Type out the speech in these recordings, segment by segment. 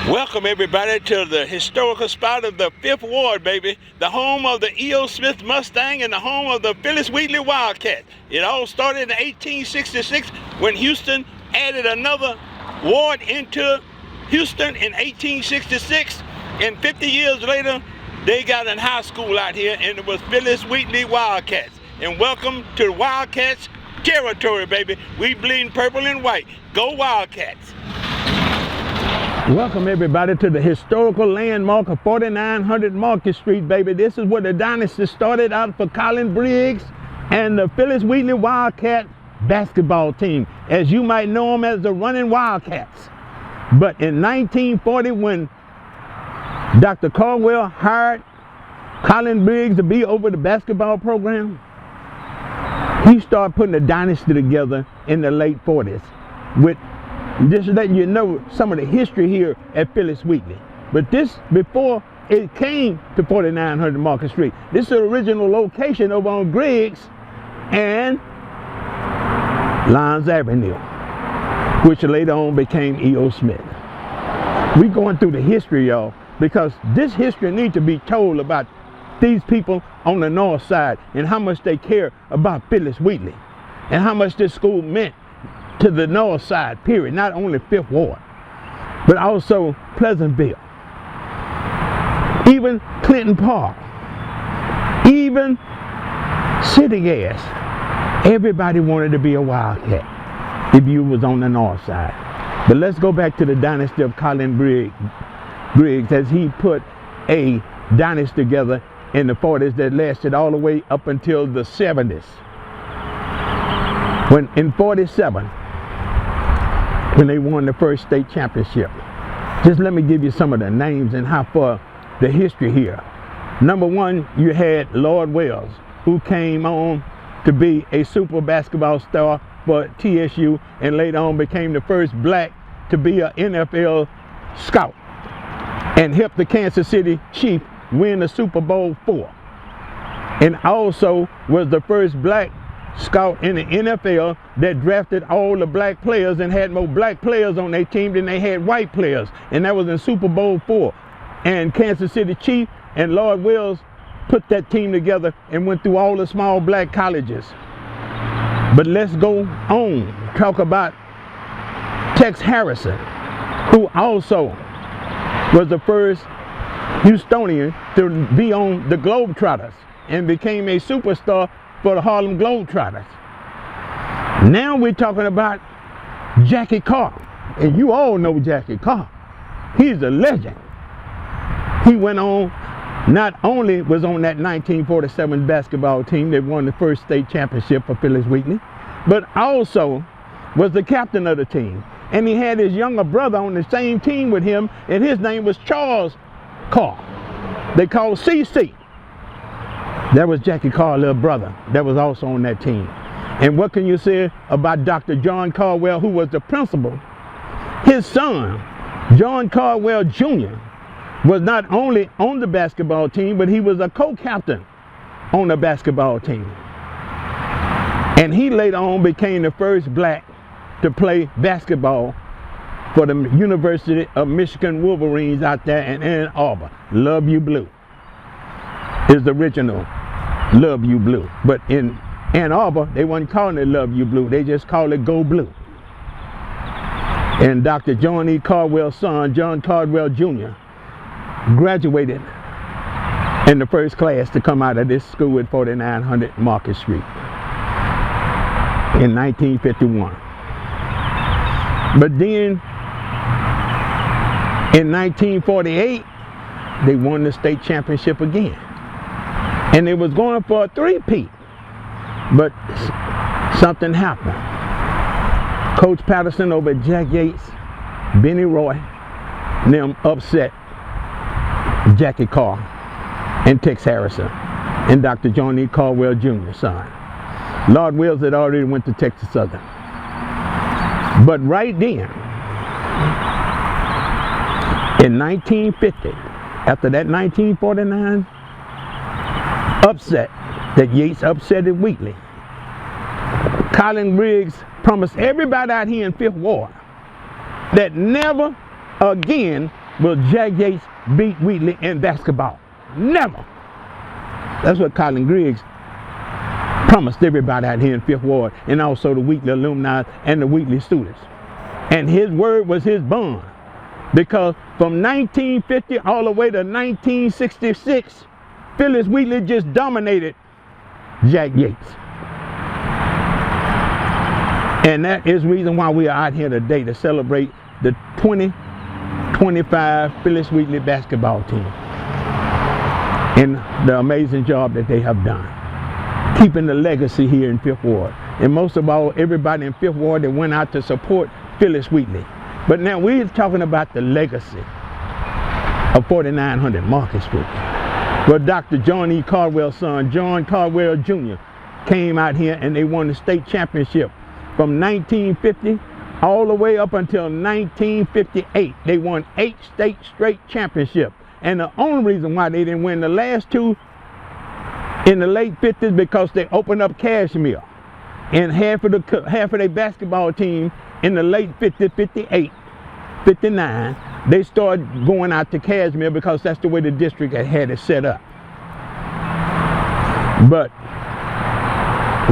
Welcome everybody to the historical spot of the 5th Ward, baby. The home of the E.O. Smith Mustang and the home of the Phillis Wheatley Wildcat. It all started in 1866 when Houston added another ward into Houston in 1866. And 50 years later, they got a high school out here and it was Phillis Wheatley Wildcats. And welcome to the Wildcats territory, baby. We bleed purple and white. Go Wildcats. Welcome everybody to the historical landmark of 4900 Market Street, baby. This is where the dynasty started out for Colin Briggs and the Phillis Wheatley Wildcat basketball team, as you might know them as the Running Wildcats. But in 1940, when Dr. Caldwell hired Colin Briggs to be over the basketball program, he started putting a dynasty together in the late 40s with just letting you know some of the history here at Phillis Wheatley. But this, before it came to 4900 Market Street, this is the original location over on Griggs and Lyons Avenue, which later on became E.O. Smith. We're going through the history, y'all, because this history needs to be told about these people on the north side and how much they care about Phillis Wheatley and how much this school meant to the north side, period. Not only 5th Ward, but also Pleasantville, even Clinton Park, even City Gas. Everybody wanted to be a Wildcat if you was on the north side. But let's go back to the dynasty of Colin Briggs, as he put a dynasty together in the 40s that lasted all the way up until the 70s. When in 47, when they won the first state championship. Just let me give you some of the names and how far the history here. Number one, you had Lord Wells, who came on to be a super basketball star for TSU and later on became the first black to be an NFL scout and helped the Kansas City Chiefs win the Super Bowl IV. And also was the first black scout in the NFL that drafted all the black players and had more black players on their team than they had white players, and that was in Super Bowl IV. And Kansas City Chiefs and Lord Wells put that team together and went through all the small black colleges. But let's go on, talk about Tex Harrison, who also was the first Houstonian to be on the Globetrotters and became a superstar for the Harlem Globetrotters. Now we're talking about Jackie Carr, and you all know Jackie Carr. He's a legend. He went on, not only was on that 1947 basketball team that won the first state championship for Phillis Wheatley, but also was the captain of the team. And he had his younger brother on the same team with him, and his name was Charles Carr. They called CC. That was Jackie Carr's little brother that was also on that team. And what can you say about Dr. John Caldwell, who was the principal? His son, John Caldwell Jr., was not only on the basketball team, but he was a co-captain on the basketball team. And he later on became the first black to play basketball for the University of Michigan Wolverines out there in Ann Arbor. Love You Blue is the original Love You Blue. But in Ann Arbor, they wasn't calling it Love You Blue. They just called it Go Blue. And Dr. John E. Caldwell's son, John Caldwell Jr., graduated in the first class to come out of this school at 4900 Market Street in 1951. But then in 1948, they won the state championship again. And they was going for a three-peat. But something happened. Coach Patterson over at Jack Yates, Benny Roy, them upset Jackie Carr and Tex Harrison and Dr. John E. Caldwell Jr.'s son. Lord Wells had already went to Texas Southern. But right then, in 1950, after that 1949 upset that Yates upsetted Wheatley, Colin Briggs promised everybody out here in 5th Ward that never again will Jack Yates beat Wheatley in basketball? Never. That's what Colin Griggs promised everybody out here in Fifth Ward, and also the Wheatley alumni and the Wheatley students. And his word was his bond, because from 1950 all the way to 1966, Phillis Wheatley just dominated Jack Yates. And that is the reason why we are out here today, to celebrate the 2025 Phillis Wheatley basketball team and the amazing job that they have done, keeping the legacy here in Fifth Ward. And most of all, everybody in Fifth Ward that went out to support Phillis Wheatley. But now we're talking about the legacy of 4900 Market Street, where Dr. John E. Caldwell's son, John Caldwell Jr., came out here and they won the state championship from 1950 all the way up until 1958. They won 8 state straight championships. And the only reason why they didn't win the last 2 in the late 50s, because they opened up Cashmere. And half of their basketball team in the late 50s, 58, 59, they started going out to Cashmere because that's the way the district had it set up. But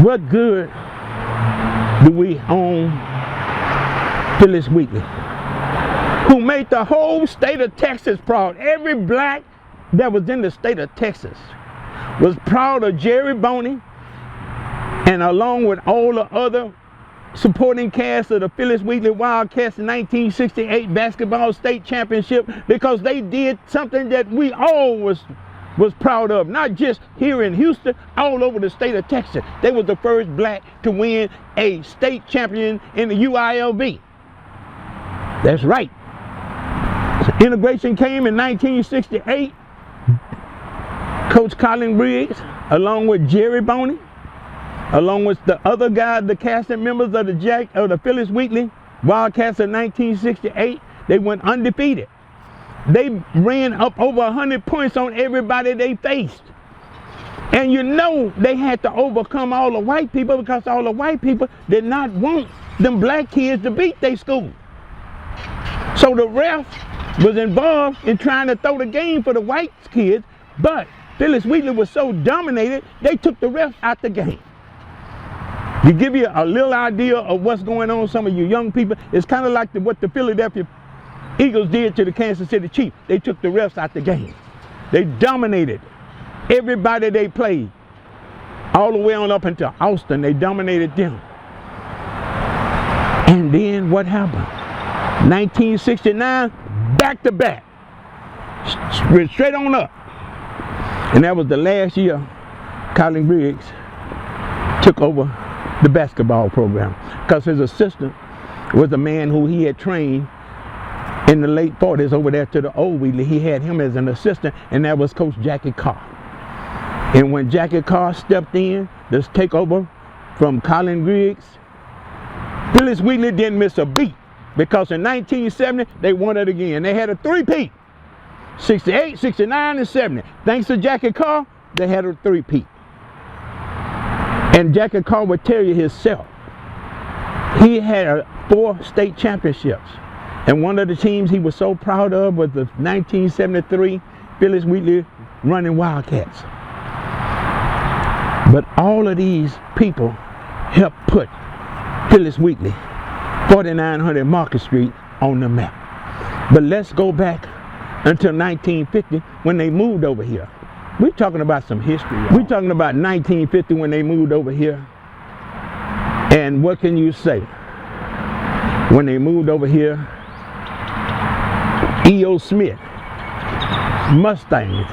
what good do we own Phillis Wheatley, who made the whole state of Texas proud? Every black that was in the state of Texas was proud of Jerry Boney, and along with all the other supporting cast of the Phillis Wheatley Wildcats 1968 basketball state championship, because they did something that we all was proud of, not just here in Houston, all over the state of Texas. They was the first black to win a state champion in the UILB. That's right. So integration came in 1968. Coach Colin Briggs, along with Jerry Boney, along with the other guys, the cast and members of the Phillis Wheatley Wildcats of 1968, they went undefeated. They ran up over 100 points on everybody they faced. And you know they had to overcome all the white people, because all the white people did not want them black kids to beat their school. So the ref was involved in trying to throw the game for the white kids, but Phillis Wheatley was so dominated, they took the refs out the game. To give you a little idea of what's going on, some of you young people, it's kind of like what the Philadelphia Eagles did to the Kansas City Chiefs. They took the refs out the game. They dominated everybody they played, all the way on up into Austin. They dominated them. And then what happened? 1969, back to back, straight on up. And that was the last year Colin Briggs took over the basketball program, because his assistant was a man who he had trained in the late 40s over there to the old Wheatley. He had him as an assistant, and that was Coach Jackie Carr. And when Jackie Carr stepped in to take over from Colin Briggs, Phillis Wheatley didn't miss a beat, because in 1970 they won it again. They had a three-peat, 68, 69, and 70. Thanks to Jackie Carr, they had a three-peat. And Jackie Carr would tell you himself, he had 4 state championships. And one of the teams he was so proud of was the 1973 Phillis Wheatley running Wildcats. But all of these people helped put Phillis Wheatley, 4900 Market Street, on the map. But let's go back until 1950 when they moved over here. We're talking about some history. We're talking about 1950 when they moved over here. And what can you say? When they moved over here, E.O. Smith Mustangs,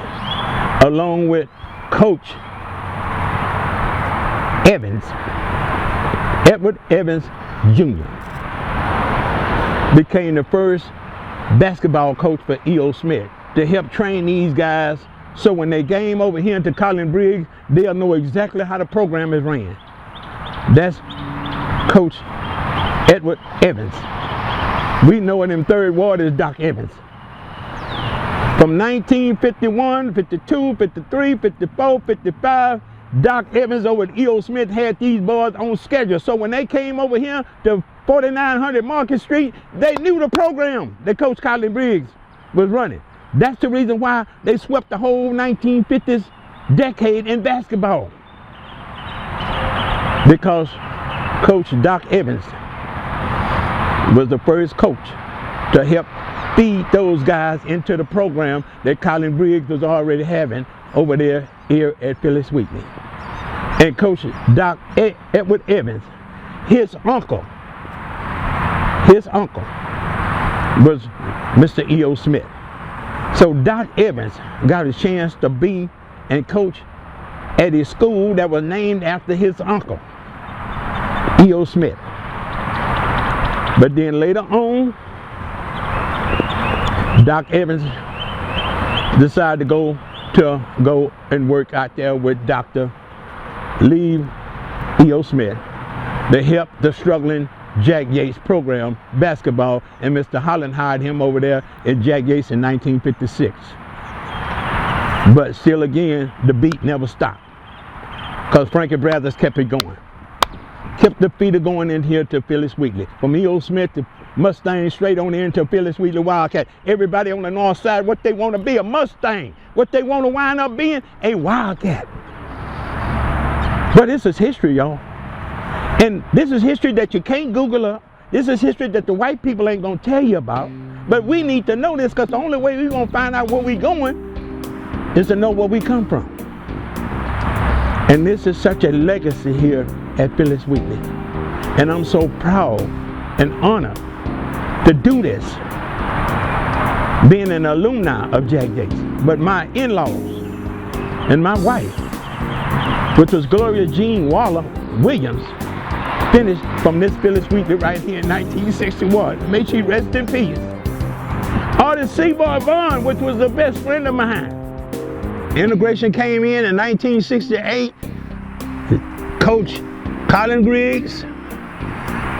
along with Coach Evans, Edward Evans Jr., became the first basketball coach for E.O. Smith to help train these guys, so when they came over here into Colin Briggs, they'll know exactly how the program is ran. That's Coach Edward Evans. We know in Third Ward as Doc Evans. From 1951, 52, 53, 54, 55, Doc Evans over at E.O. Smith had these boys on schedule. So when they came over here to 4900 Market Street, they knew the program that Coach Colin Briggs was running. That's the reason why they swept the whole 1950s decade in basketball. Because Coach Doc Evans was the first coach to help feed those guys into the program that Colin Briggs was already having over there here at Phillis Wheatley. And Coach Doc Edward Evans, his uncle was Mr. E.O. Smith. So Doc Evans got a chance to be and coach at his school that was named after his uncle, E.O. Smith. But then later on, Doc Evans decided to go and work out there with Dr. Lee E.O. Smith to help the struggling Jack Yates program basketball, and Mr. Holland hired him over there at Jack Yates in 1956. But still again, the beat never stopped, because Frankie Brothers kept it going. Kept the feeder going in here to Phillis Wheatley. From E.O. Smith to Mustang straight on into Phillis Wheatley Wildcat. Everybody on the north side, what they want to be, a Mustang. What they want to wind up being, a Wildcat. But this is history, y'all. And this is history that you can't Google up. This is history that the white people ain't going to tell you about. But we need to know this, because the only way we're going to find out where we're going is to know where we come from. And this is such a legacy here at Phillis Wheatley. And I'm so proud and honored to do this, being an alumni of Jack Yates. But my in-laws and my wife, which was Gloria Jean Waller Williams, finished from this Phillis Wheatley right here in 1961. May she rest in peace. Artist Seaboy Vaughn, which was the best friend of mine. Integration came in 1968. Coach Colin Briggs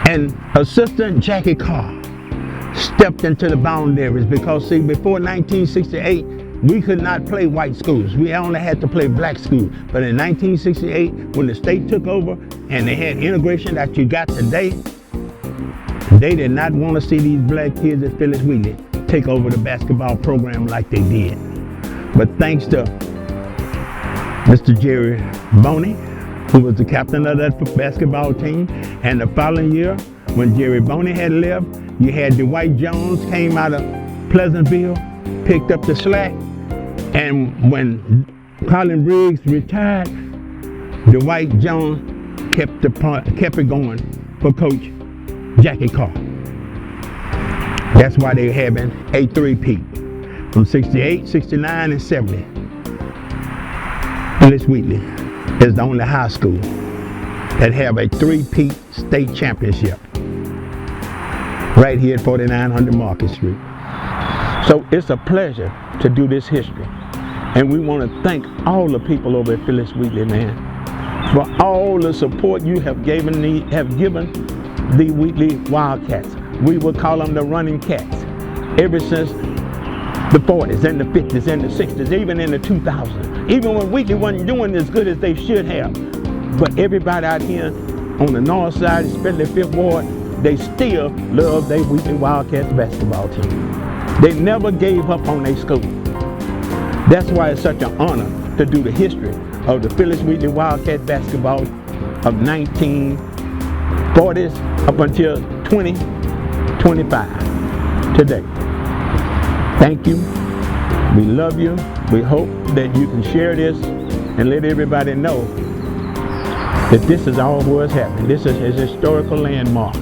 and assistant Jackie Carr stepped into the boundaries, because see, before 1968, we could not play white schools. We only had to play black schools. But in 1968, when the state took over and they had integration that you got today, they did not want to see these black kids at Phillis Wheatley take over the basketball program like they did. But thanks to Mr. Jerry Boney, who was the captain of that basketball team, and the following year, when Jerry Boney had left, you had Dwight Jones came out of Pleasantville, picked up the slack, and when Colin Briggs retired, Dwight Jones kept it going for Coach Jackie Carr. That's why they're having a three-peat from 68, 69, and 70. Phillis Wheatley is the only high school that have a three-peat state championship right here at 4900 Market Street. So it's a pleasure to do this history. And we want to thank all the people over at Phillis Wheatley, man, for all the support you have given the Wheatley Wildcats. We would call them the running cats ever since the 40s and the 50s and the 60s, even in the 2000s. Even when Wheatley wasn't doing as good as they should have. But everybody out here on the north side, especially 5th Ward, they still love their Wheatley Wildcats basketball team. They never gave up on their school. That's why it's such an honor to do the history of the Phillis Wheatley Wildcat basketball of 1940s up until 2025 today. Thank you. We love you. We hope that you can share this and let everybody know that this is all what's happening. This is a historical landmark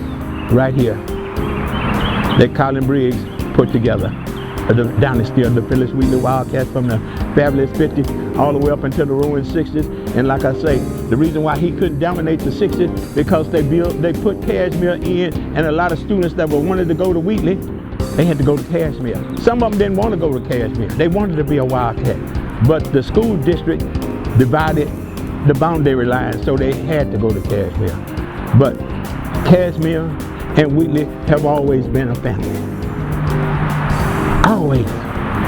right here that Colin Briggs put together. The dynasty of the Phillis Wheatley Wildcats from the fabulous 50s all the way up until the roaring 60s. And like I say, the reason why he couldn't dominate the 60s because they put Cashmere in, and a lot of students that wanted to go to Wheatley, they had to go to Cashmere. Some of them didn't want to go to Cashmere. They wanted to be a Wildcat. But the school district divided the boundary line, so they had to go to Cashmere. But Cashmere and Wheatley have always been a family. Always.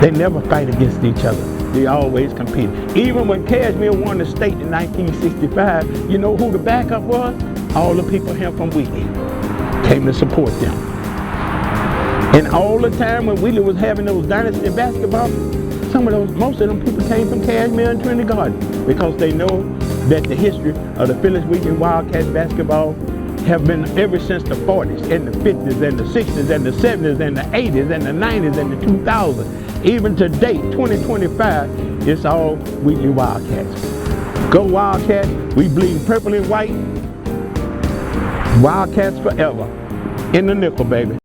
They never fight against each other. They always compete. Even when Cashmere won the state in 1965, you know who the backup was? All the people here from Wheatley came to support them. And all the time when Wheatley was having those dynasty basketball, most of them people came from Cashmere and Trinity Garden because they know that the history of the Phillis Wheatley Wildcats basketball have been ever since the 40s and the 50s and the 60s and the 70s and the 80s and the 90s and the 2000s. Even today, 2025, it's all Wheatley Wildcats. Go Wildcats, we bleed purple and white. Wildcats forever. In the nickel, baby.